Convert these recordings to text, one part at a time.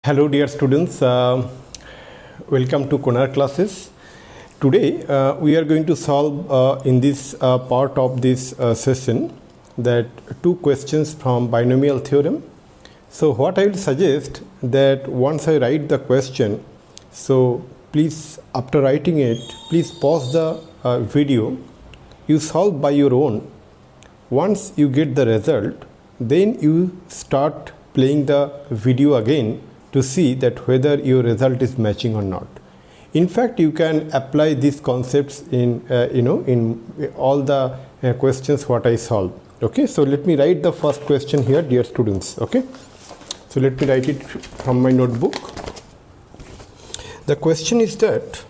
Hello dear students, welcome to Konar classes. Today we are going to solve in this part of this session that two questions from binomial theorem. So what I will suggest that once I write the question, so please after writing it, please pause the video, you solve by your own. Once you get the result, then you start playing the video again to see that whether your result is matching or not. In fact, you can apply these concepts in in all the questions what I solve. Okay, so let me write the first question here, dear students. Okay, so let me write it from my notebook. The question is that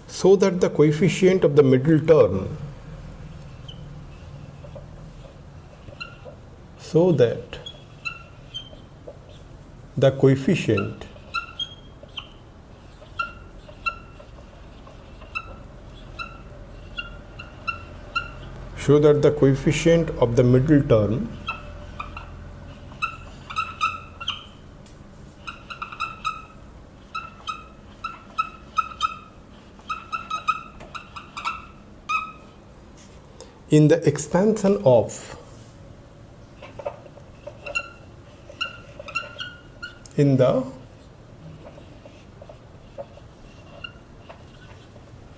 so that the coefficient of the middle term so that the coefficient of the middle term in the expansion of in the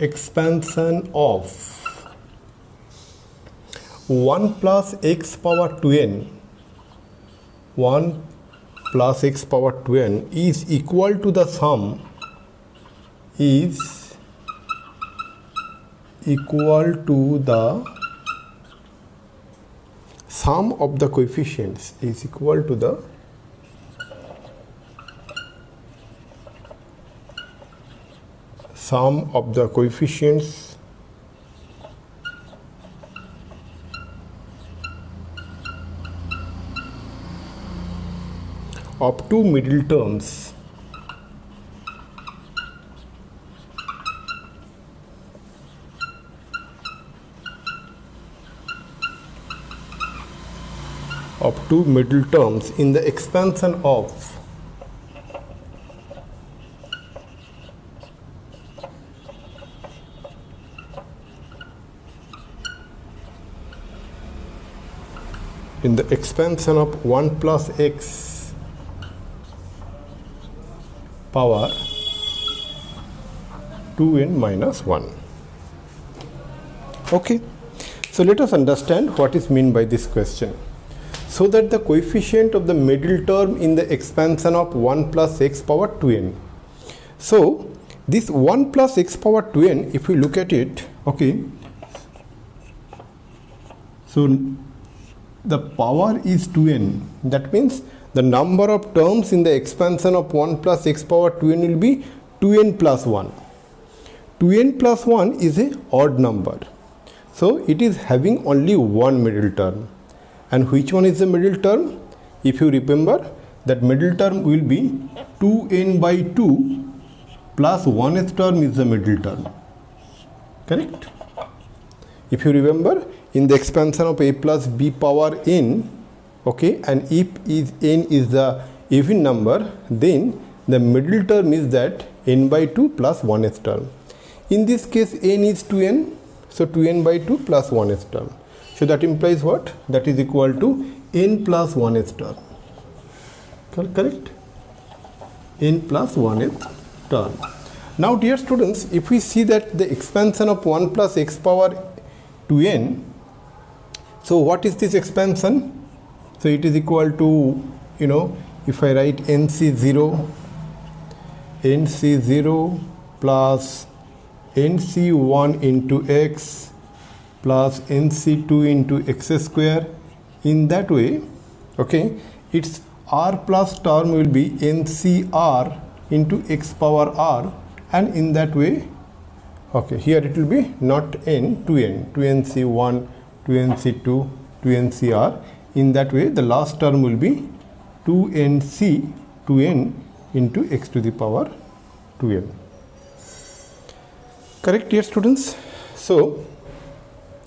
expansion of 1 plus x power 2n 1 plus x power 2n is equal to the sum of the coefficients is equal to the sum of the coefficients of two middle terms in the expansion of in the expansion of 1 plus x power 2n minus 1. Okay, so let us understand what is meant by this question. So that the coefficient of the middle term in the expansion of 1 plus x power 2n. So this 1 plus x power 2n, if we look at it, okay, so the power is 2n. That means the number of terms in the expansion of 1 plus x power 2n will be 2n plus 1. 2n plus 1 is a odd number. So it is having only one middle term. And which one is the middle term? If you remember, that middle term will be 2n by 2 plus 1th term is the middle term. Correct? If you remember, in the expansion of a plus b power n, okay, and if n is the even number, then the middle term is that n by 2 plus 1th term. In this case, n is 2n, so 2n by 2 plus 1th term. So that implies what? That is equal to n plus 1th term. Correct? N plus 1th term. Now, dear students, if we see that the expansion of 1 plus x power 2n, so what is this expansion? So it is equal to, if I write nc0 plus nc1 into x plus nc2 into x square. In that way, okay, its r plus term will be ncr into x power r, and in that way, okay, here it will be not n, 2n, 2nc1, 2nc2, 2ncr. In that way, the last term will be 2nc, 2n into x to the power 2n. Correct, dear students? So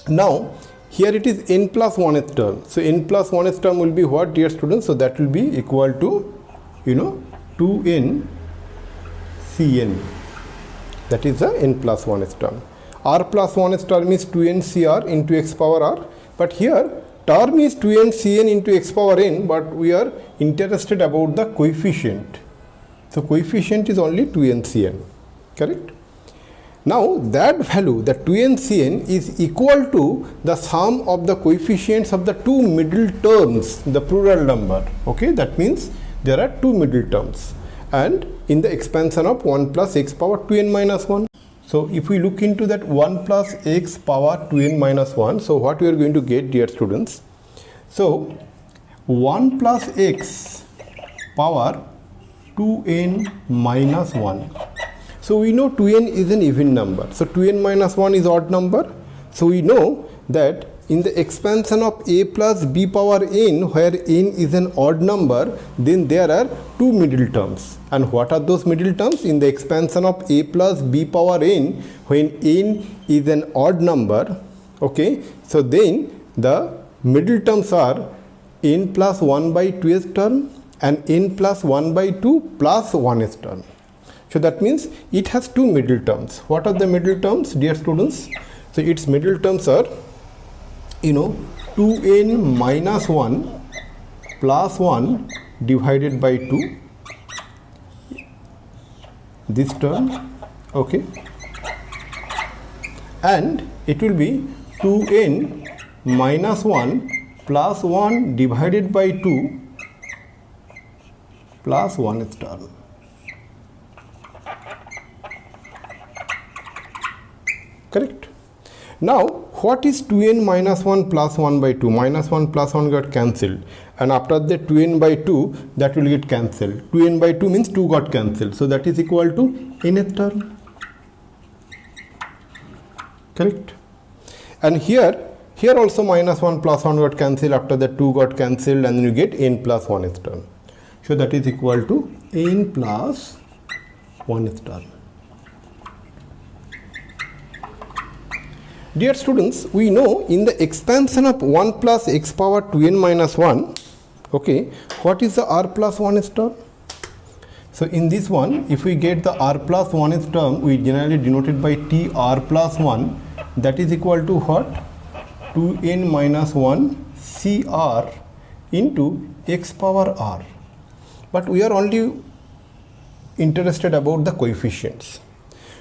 now here it is n plus 1th term. So n plus 1th term will be what, dear students? So that will be equal to 2n Cn. That is the n plus 1th term. R plus 1th term is 2n Cr into x power r. But here term is 2n Cn into x power n, but we are interested about the coefficient. So coefficient is only 2n Cn. Correct? Now that value, the 2n Cn, is equal to the sum of the coefficients of the two middle terms, the plural number. Okay, that means there are two middle terms, and in the expansion of 1 plus x power 2n minus 1. So if we look into that 1 plus x power 2n minus 1, so what we are going to get, dear students? So 1 plus x power 2n minus 1. So we know 2n is an even number. So 2n minus 1 is odd number. So we know that in the expansion of a plus b power n, where n is an odd number, then there are two middle terms. And what are those middle terms? In the expansion of a plus b power n, when n is an odd number, okay, so then the middle terms are n plus 1 by 2th term and n plus 1 by 2 plus 1th term. So that means it has two middle terms. What are the middle terms, dear students? So its middle terms are 2n minus 1 plus 1 divided by 2, this term, okay, and it will be 2n minus 1 plus 1 divided by 2 plus 1th term. Correct? Now what is 2n minus 1 plus 1 by 2? Minus 1 plus 1 got cancelled, and after that 2n by 2, that will get cancelled. 2n by 2 means 2 got cancelled, so that is equal to nth term. Correct? And here also minus 1 plus 1 got cancelled, after that 2 got cancelled, and then you get n plus 1th term. So that is equal to n plus 1th term. Dear students, we know in the expansion of 1 plus x power 2n minus 1, okay, what is the r plus 1th term? So in this one, if we get the r plus 1th term, we generally denote it by t r plus 1, that is equal to what? 2n minus 1 cr into x power r. But we are only interested about the coefficients.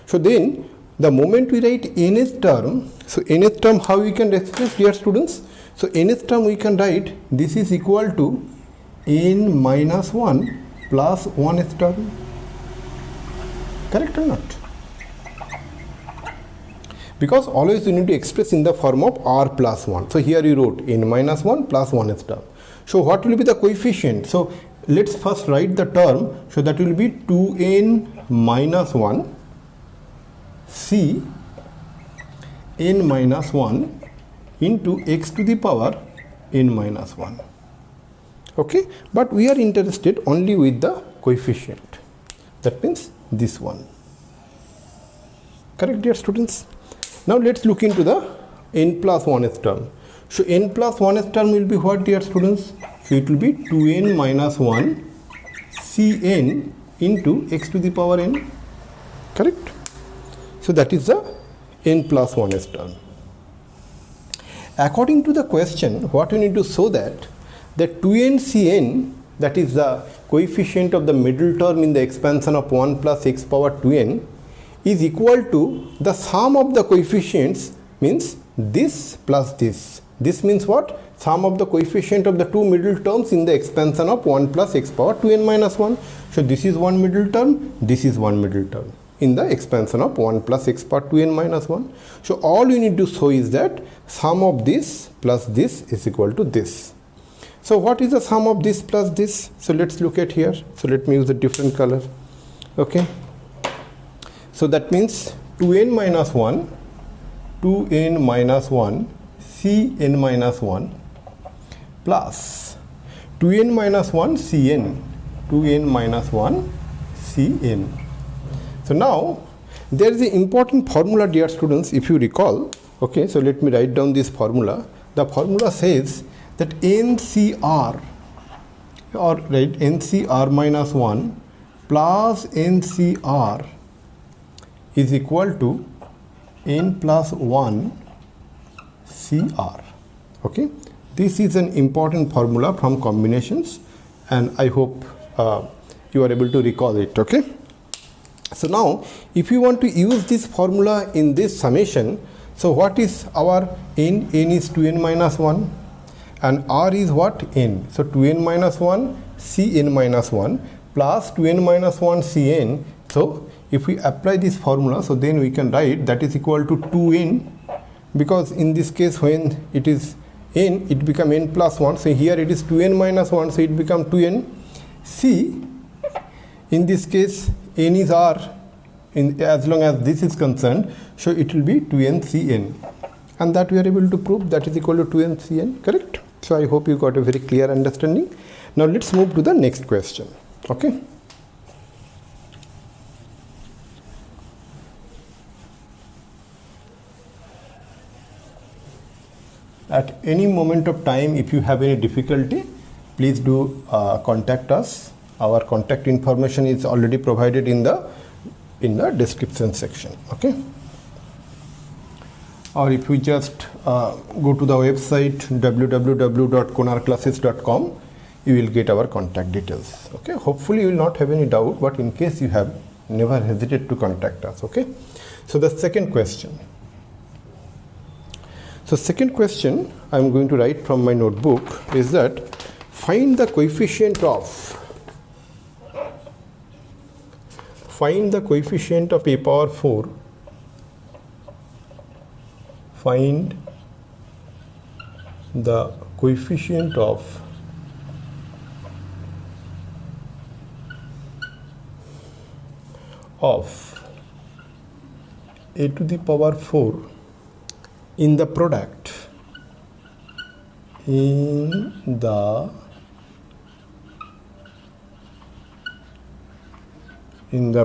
So then the moment we write nth term, so nth term, how we can express, dear students? So nth term we can write this is equal to n minus 1 plus 1th term. Correct or not? Because always you need to express in the form of r plus 1. So here you wrote n minus 1 plus 1th term. So what will be the coefficient? So let's first write the term. So that will be 2n minus 1 c n minus 1 into x to the power n minus 1. Okay, but we are interested only with the coefficient. That means this one. Correct, dear students? Now let's look into the n plus 1th term. So n plus 1th term will be what, dear students? So it will be 2n minus 1 cn into x to the power n. Correct? So that is the n plus 1th term. According to the question, what we need to show that the 2n cn, that is the coefficient of the middle term in the expansion of 1 plus x power 2n, is equal to the sum of the coefficients, means this plus this. This means what? Sum of the coefficient of the two middle terms in the expansion of 1 plus x power 2n minus 1. So this is one middle term, this is one middle term in the expansion of 1 plus x power 2n minus 1. So all you need to show is that sum of this plus this is equal to this. So what is the sum of this plus this? So let's look at here. So let me use a different color. Okay. So that means 2n minus 1, 2n minus 1, cn minus 1 plus 2n minus 1 cn, 2n minus 1 cn. So now there is an important formula, dear students, if you recall. Okay, so let me write down this formula. the formula says that NCR, or right, NCR minus 1 plus NCR is equal to N plus 1 CR. Okay, this is an important formula from combinations, and I hope you are able to recall it. Okay, so now if you want to use this formula in this summation, so what is our n? N is 2n minus 1 and R is what? N. So 2n minus 1 Cn minus 1 plus 2n minus 1 Cn. So if we apply this formula, so then we can write that is equal to 2n, because in this case when it is n, it become n plus 1. So here it is 2n minus 1, so it become 2n. C, in this case n is R, as long as this is concerned, so it will be 2n Cn, and that we are able to prove that is equal to 2n Cn, correct? So I hope you got a very clear understanding. Now let's move to the next question. Okay. At any moment of time, if you have any difficulty, please do contact us. Our contact information is already provided in the description section. Okay. Or if you just go to the website www.konarclasses.com, you will get our contact details. Okay. Hopefully you will not have any doubt, but in case you have, never hesitate to contact us. Okay. So the second question. So second question I am going to write from my notebook is that find the coefficient of a power 4. Find the coefficient of a to the power 4 in the product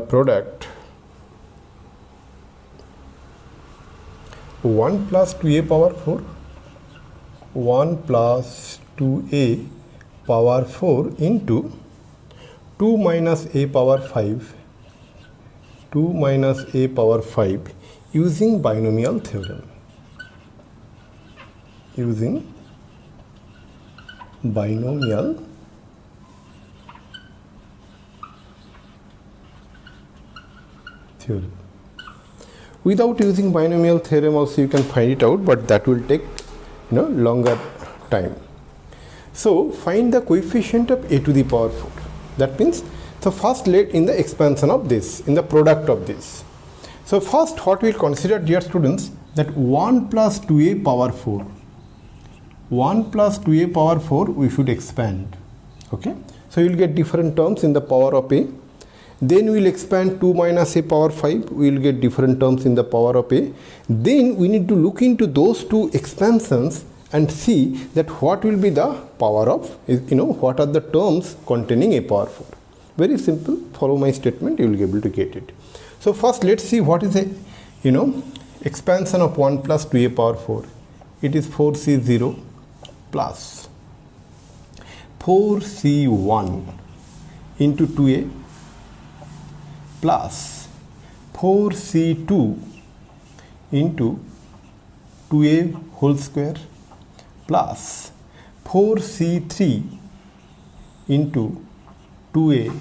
product 1 plus 2a power 4, 1 plus 2a power 4 into 2 minus a power 5, 2 minus a power 5 using binomial theorem. Using binomial theorem. Without using binomial theorem also you can find it out, but that will take longer time. So find the coefficient of a to the power 4. That means, so first let in the expansion of this, in the product of this. So first what we will consider, dear students, that 1 plus 2a power 4. 1 plus 2a power 4 we should expand. Okay. So you will get different terms in the power of a. Then we will expand 2 minus a power 5. We will get different terms in the power of a. Then we need to look into those two expansions and see that what will be the power of, what are the terms containing a power 4. Very simple. Follow my statement, you will be able to get it. So first let's see what is a, expansion of 1 plus 2a power 4. It is 4c0 plus 4c1 into 2a plus 4c2 into 2a whole square plus 4c3 into 2a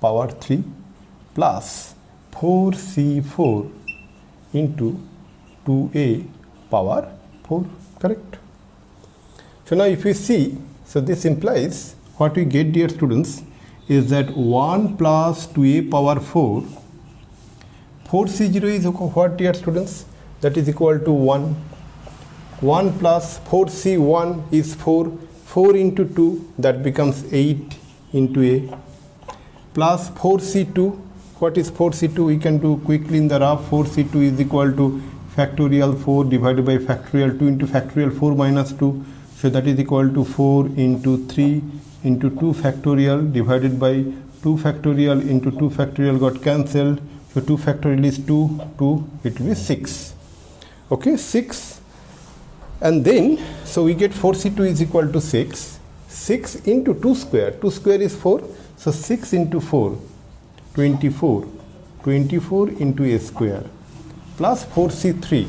power 3 plus 4c4 into 2a power 4, correct? So now if you see, so this implies what we get, dear students, is that 1 plus 2a power 4, 4c0 is what, dear students? That is equal to 1. 1 plus 4c1 is 4. 4 into 2, that becomes 8 into a. Plus 4c2, what is 4c2? We can do quickly in the rough. 4c2 is equal to factorial 4 divided by factorial 2 into factorial 4 minus 2. So that is equal to 4 into 3 into 2 factorial divided by 2 factorial into 2 factorial got cancelled. So 2 factorial is 2, 2, it will be 6. Okay, 6 And then, so we get 4c2 is equal to 6. 6 into 2 square. 2 square is 4. So 6 into 4, 24. 24 into a square plus 4c3.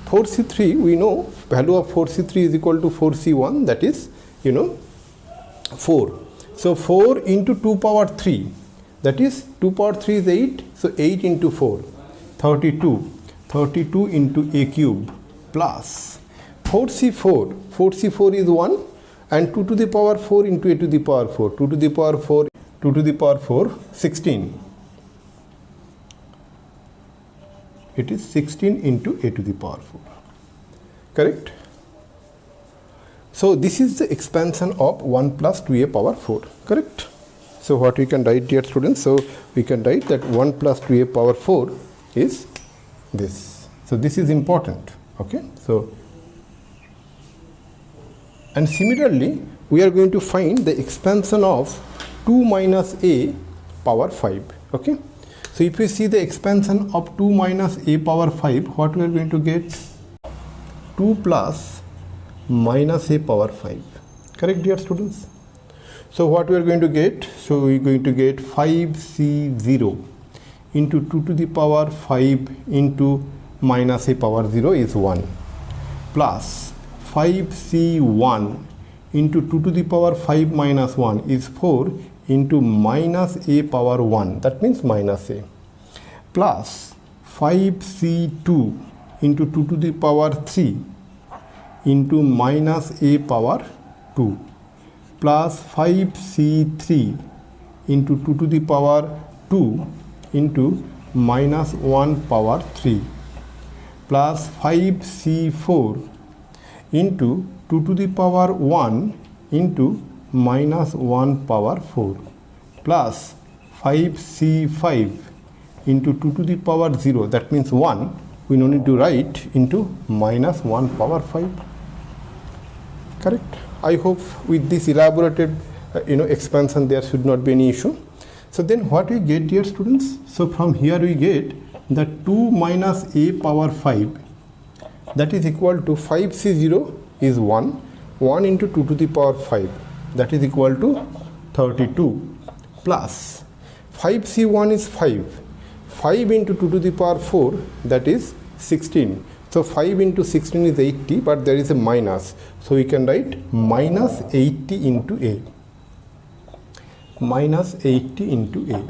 4c3, we know value of 4c3 is equal to 4c1, that is, 4. So 4 into 2 power 3, that is 2 power 3 is 8. So 8 into 4, 32. 32 into a cube plus 4c4. 4c4 is 1 and 2 to the power 4 into a to the power 4. 2 to the power 4, 2 to the power 4, 16. It is 16 into a to the power 4. Correct? So this is the expansion of 1 plus 2a power 4. Correct? So what we can write, dear students? So we can write that 1 plus 2a power 4 is this. So this is important. Okay? So, and similarly, we are going to find the expansion of 2 minus a power 5. Okay? So if we see the expansion of 2 minus a power 5, what we are going to get? 2 plus minus a power 5. Correct, dear students? So what we are going to get? So we are going to get 5c0 into 2 to the power 5 into minus a power 0 is 1 plus 5c1 into 2 to the power 5 minus 1 is 4 into minus a power 1, that means minus a, plus 5c2 into 2 to the power 3 into minus a power 2 plus 5c3 into 2 to the power 2 into minus 1 power 3 plus 5c4 into 2 to the power 1 into minus 1 power 4 plus 5c5 into 2 to the power 0, that means 1, we no need to write, into minus 1 power 5. Correct? I hope with this elaborated expansion there should not be any issue. So then what we get, dear students? So from here we get that 2 minus a power 5, that is equal to 5c0 is 1, 1 into 2 to the power 5, that is equal to 32 plus 5c1 is 5, 5 into 2 to the power 4, that is 16. So 5 into 16 is 80, but there is a minus, so we can write minus 80 into a, minus 80 into a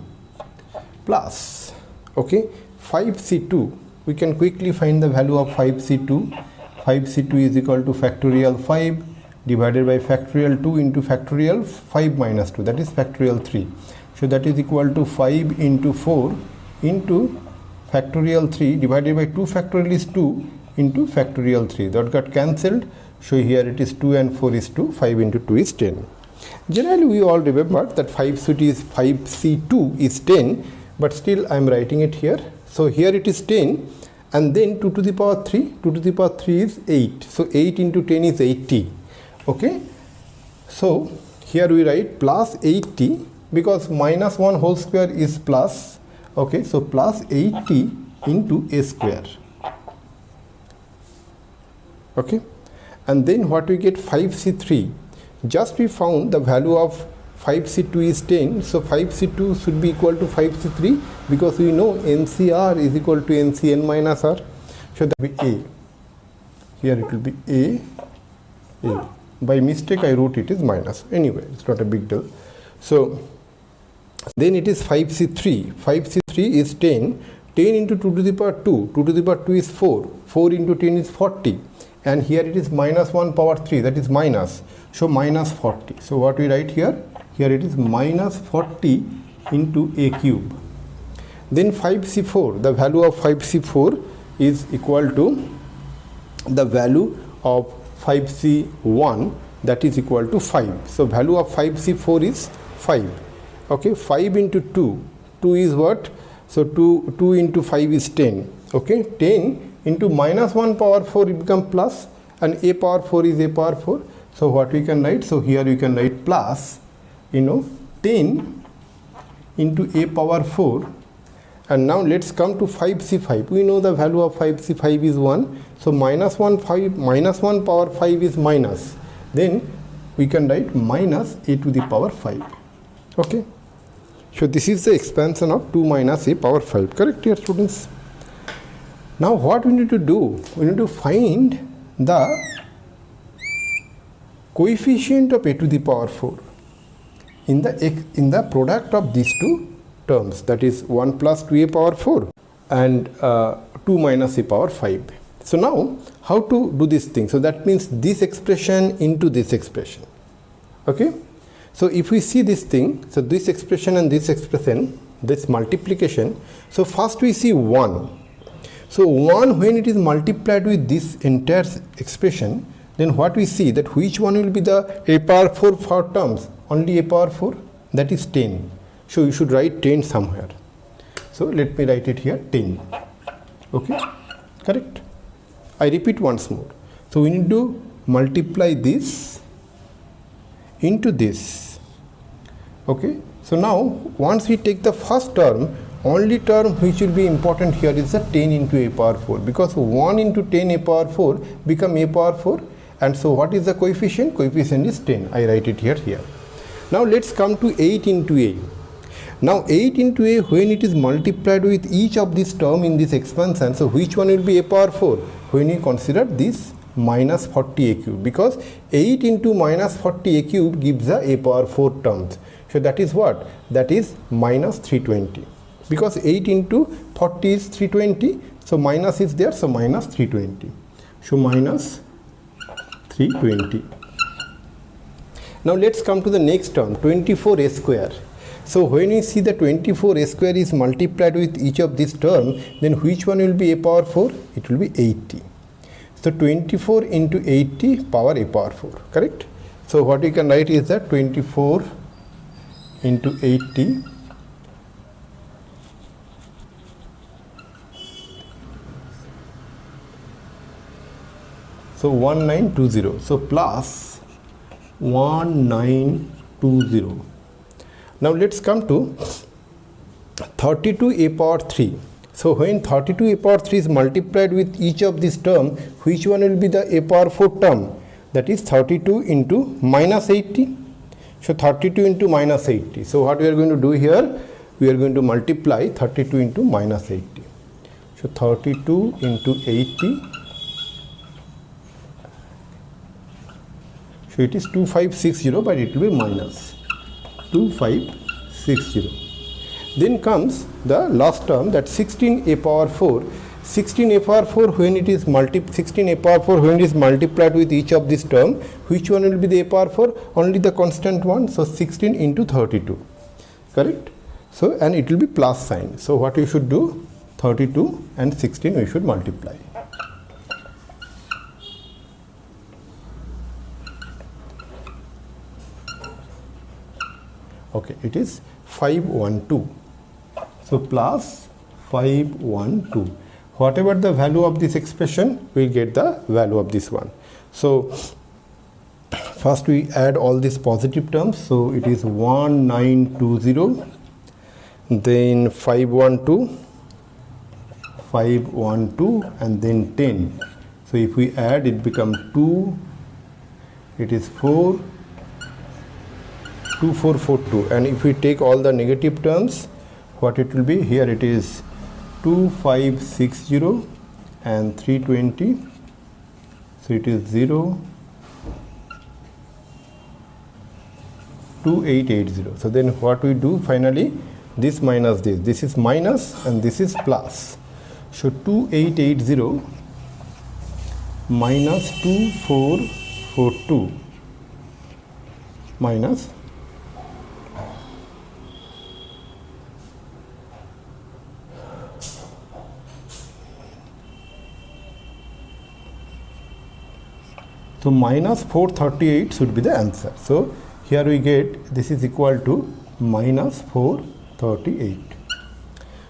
plus, okay, 5c2, we can quickly find the value of 5c2. 5c2 is equal to factorial 5 divided by factorial 2 into factorial 5 minus 2, that is factorial 3. So that is equal to 5 into 4 into factorial 3 divided by 2 factorial is 2 into factorial 3. That got cancelled. So here it is 2 and 4 is 2, 5 into 2 is 10. Generally we all remember that 5c2 is 10, but still I am writing it here. So here it is 10 and then 2 to the power 3, 2 to the power 3 is 8. So 8 into 10 is 80. Okay. So here we write plus 80 because minus 1 whole square is plus. Okay. So plus 80 into a square. Okay. And then what we get? 5c3. Just we found the value of 5c2 is 10. So 5c2 should be equal to 5c3 because we know NCR is equal to NCN minus R. So that will be A. Here it will be A. By mistake I wrote it is minus. Anyway, it's not a big deal. So then it is 5c3. 5c3 is 10. 10 into 2 to the power 2. 2 to the power 2 is 4. 4 into 10 is 40. And here it is minus 1 power 3, that is minus. So minus 40. So what we write here? Here it is minus 40 into a cube. Then 5c4, the value of 5c4 is equal to the value of 5c1, that is equal to 5. So value of 5c4 is 5. Okay, 5 into 2. 2 is what? So 2 into 5 is 10. Okay, 10 into minus 1 power 4 it becomes plus, and a power 4 is a power 4. So what we can write? So here we can write plus 10 into a power 4, And now let's come to 5c5. We know the value of 5c5 is 1. So minus 1 power 5 is minus. Then we can write minus a to the power 5. Okay. So this is the expansion of 2 minus a power 5. Correct, dear students? Now what we need to do? We need to find the coefficient of a to the power 4 in the product of these two terms, that is 1 plus 2a power 4 and 2 minus a power 5. So now how to do this thing? So that means this expression into this expression. Okay. So if we see this thing, so this expression and this expression, this multiplication, so first we see 1. So 1, when it is multiplied with this entire expression, then what we see, that which one will be the a power 4 for terms? Only a power 4, that is 10. So you should write 10 somewhere. So let me write it here, 10. Okay, correct. I repeat once more. So we need to multiply this into this. Okay. So now once we take the first term, only term which will be important here is the 10 into a power 4, because 1 into 10 a power 4 become a power 4, and so what is the coefficient? Coefficient is 10. I write it here. Now let's come to 8 into a. Now 8 into a, when it is multiplied with each of these term in this expansion, so which one will be a power 4? When you consider this minus 40 a cube, because 8 into minus 40 a cube gives a power 4 terms. So that is what? That is minus 320. Because 8 into 40 is 320, so minus is there, so minus 320. So minus 320. Now let's come to the next term, 24a square. So when we see the 24a square is multiplied with each of these terms, then which one will be a power 4? It will be 80. So 24 into 80 power a power 4, correct? So what we can write is that 24 into 80 so 1920. So plus 1920. Now let's come to 32 a power 3. So when 32 a power 3 is multiplied with each of these term, which one will be the a power 4 term? That is 32 into minus 80. So 32 into minus 80. So what we are going to do here? We are going to multiply 32 into minus 80. So 32 into 80. So it is 2560, but it will be minus 2560. Then comes the last term, that 16 a power 4. 16 a power 4 when it is 16 a power 4 when it is multiplied with each of this term, which one will be the a power 4? Only the constant one. So 16 into 32, correct? So and it will be plus sign. So what you should do? 32 and 16 we should multiply. Okay, it is 512. So plus 512. Whatever the value of this expression, we get the value of this one. So first we add all these positive terms. So it is 1920, then 512, 512, and then 10. So if we add, it becomes 2, it is 4, 2442, and if we take all the negative terms, what it will be? Here it is 2560 and 320, so it is 0, 2880. So then what we do finally? This minus this is minus and this is plus. So 2880 minus 2442 minus so minus 438 should be the answer. So here we get this is equal to minus 438.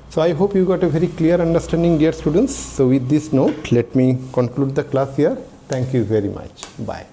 So I hope you got a very clear understanding, dear students. So with this note, let me conclude the class here. Thank you very much. Bye.